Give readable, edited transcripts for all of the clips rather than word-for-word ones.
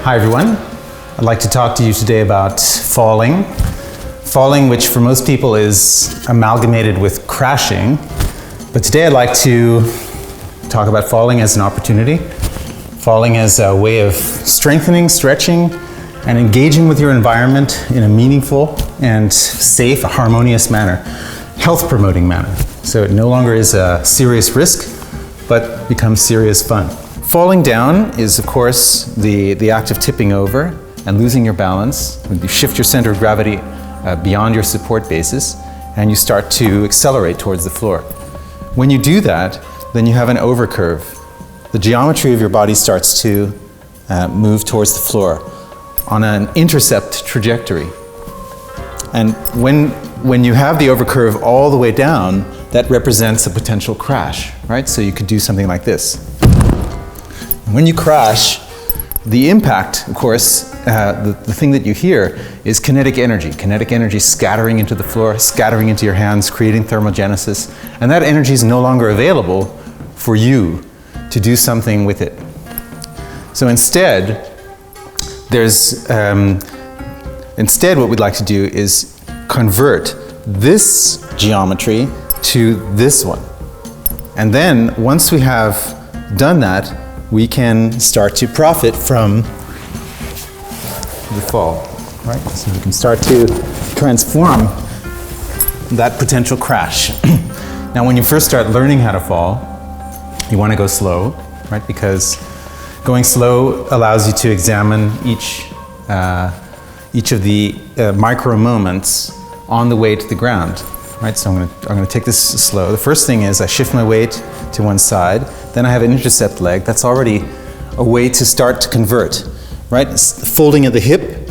Hi everyone. I'd like to talk to you today about falling. Falling, which for most people is amalgamated with crashing. But today I'd like to talk about falling as an opportunity. Falling as a way of strengthening, stretching, and engaging with your environment in a meaningful and safe, harmonious manner. Health-promoting manner. So it no longer is a serious risk, but becomes serious fun. Falling down is, of course, the act of tipping over and losing your balance. You shift your center of gravity beyond your support basis, and you start to accelerate towards the floor. When you do that, then you have an overcurve. The geometry of your body starts to move towards the floor on an intercept trajectory. And when you have the overcurve all the way down, that represents a potential crash, right? So you could do something like this. When you crash, the impact, of course, the thing that you hear is kinetic energy scattering into the floor, scattering into your hands, creating thermogenesis, and that energy is no longer available for you to do something with it. So instead, what we'd like to do is convert this geometry to this one. And then, once we have done that, we can start to profit from the fall, right? So we can start to transform that potential crash. Now, when you first start learning how to fall, you want to go slow, right? Because going slow allows you to examine each of the micro moments on the way to the ground, right? So I'm going to take this slow. The first thing is I shift my weight to one side. Then I have an intercept leg. That's already a way to start to convert, right? Folding at the hip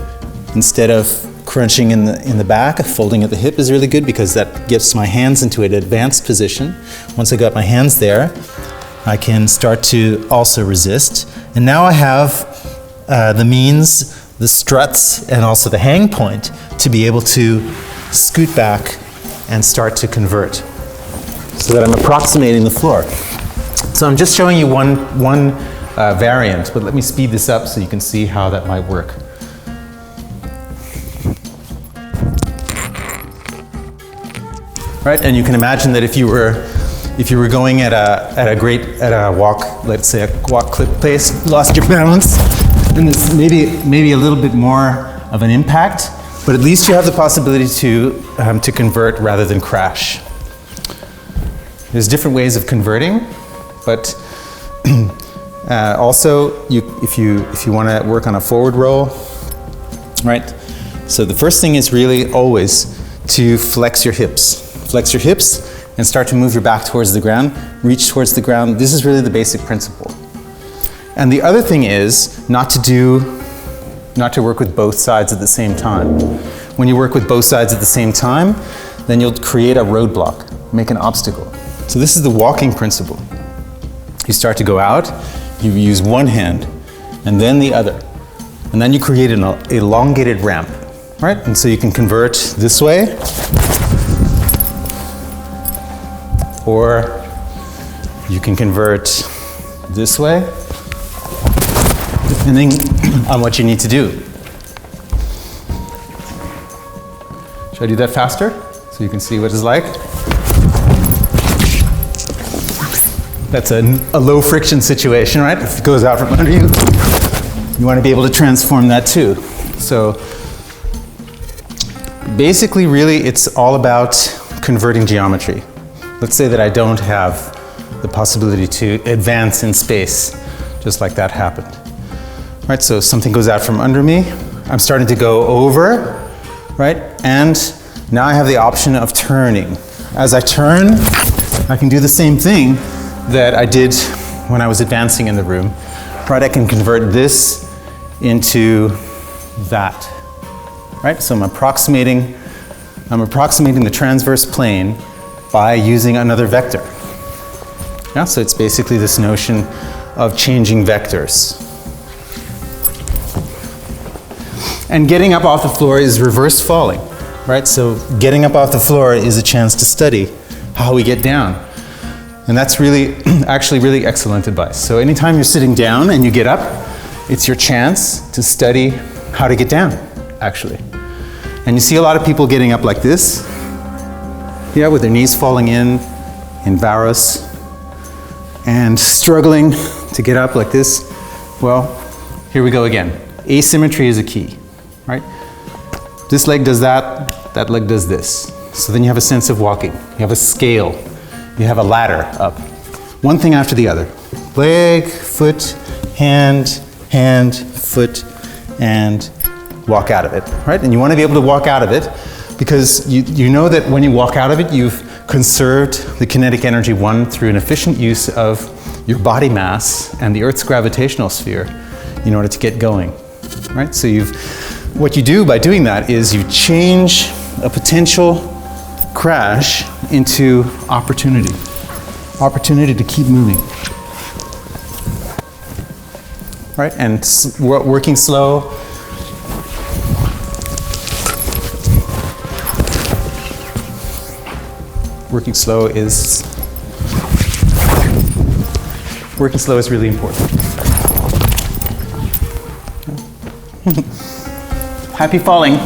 instead of crunching in the back. Folding at the hip is really good because that gets my hands into an advanced position. Once I got my hands there, I can start to also resist. And now I have the means, the struts, and also the hang point to be able to scoot back and start to convert so that I'm approximating the floor. So I'm just showing you one variant, but let me speed this up so you can see how that might work. Right, and you can imagine that if you were going at a walk, let's say a walk clip pace, lost your balance, then it's maybe a little bit more of an impact, but at least you have the possibility to convert rather than crash. There's different ways of converting, but also if you want to work on a forward roll, right? So the first thing is really always to flex your hips. Flex your hips and start to move your back towards the ground, reach towards the ground. This is really the basic principle. And the other thing is not to work with both sides at the same time. When you work with both sides at the same time, then you'll create a roadblock, make an obstacle. So this is the walking principle. You start to go out, you use one hand, and then the other. And then you create an elongated ramp, right? And so you can convert this way, or you can convert this way, depending on what you need to do. Should I do that faster so you can see what it's like? That's a low friction situation, right? If it goes out from under you, you want to be able to transform that too. So basically, really, it's all about converting geometry. Let's say that I don't have the possibility to advance in space, just like that happened. Right, so something goes out from under me, I'm starting to go over, right? And now I have the option of turning. As I turn, I can do the same thing that I did when I was advancing in the room, right? I can convert this into that, right? So I'm approximating the transverse plane by using another vector. Yeah, so it's basically this notion of changing vectors. And getting up off the floor is reverse falling, right? So getting up off the floor is a chance to study how we get down. And that's really, actually really excellent advice. So anytime you're sitting down and you get up, It's your chance to study how to get down, actually. And you see a lot of people getting up like this, yeah, with their knees falling in varus, and struggling to get up like this. Well, here we go again. Asymmetry is a key, right? This leg does that leg does this. So then you have a sense of walking. You have a scale. You have a ladder up. One thing after the other. Leg, foot, hand, foot, and walk out of it, right? And you want to be able to walk out of it because you know that when you walk out of it, you've conserved the kinetic energy through an efficient use of your body mass and the Earth's gravitational sphere in order to get going, right? So what you do by doing that is you change a potential crash into opportunity to keep moving, right? And working slow. Working slow is really important. Happy falling.